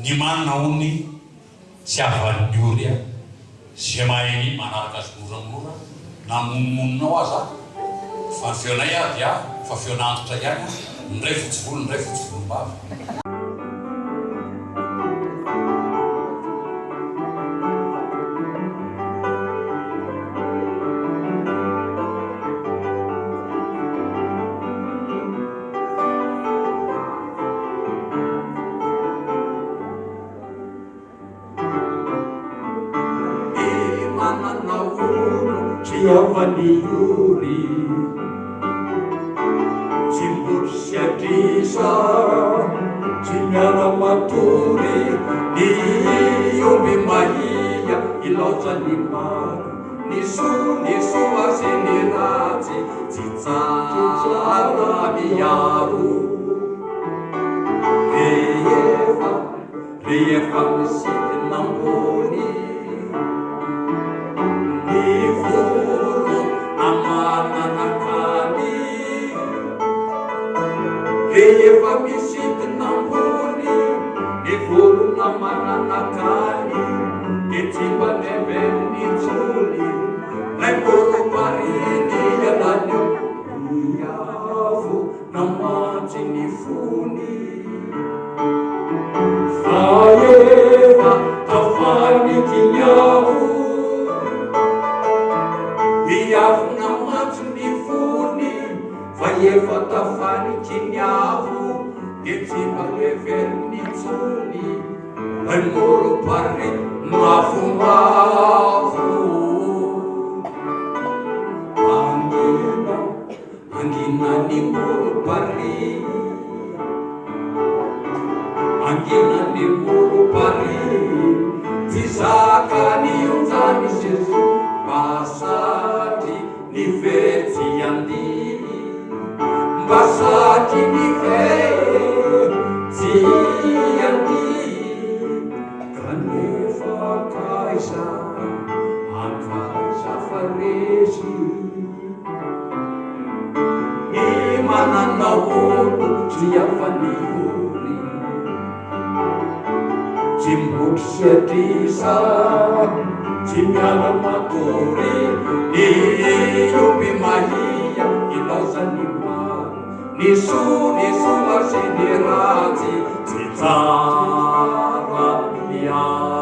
Ny manaony tsy avany ory zay mahay manaraka azy moramora na monomononao aza fa ny feonay dia fa feon'antitra ihany ndray fotsivolo ndray fotsivolom-bava. Avaniuri Cimbut siadisa Cinyana maturi Ni yumbi mahia Ilauza ni maru Nisu asinirati Cicala miyaru Riefa misiti nambuni Rehefa misity nambony ny vorona mananakany dia tsy mba neven'ny tsony lay moropariny ialany miavo namatsy ny fony fa efa tafaniky miavo miavo namatsy ny fony fa efa tafaniky miavo dia tsy mba neven'ny tsony lay moropariny mavomavo angina ny moropariny angina ny moropariny tsy zakany onjany Jesu basatry ny vetsy andiny basatry ny vetsy andiny kanefa kaisa akaisa faresy ny manana olo tsy afaniori tsy mbotry siatrisa tsy miala matory ny omby mahia ilaozany maro niso asin'ny ratsy tsy tsara miaro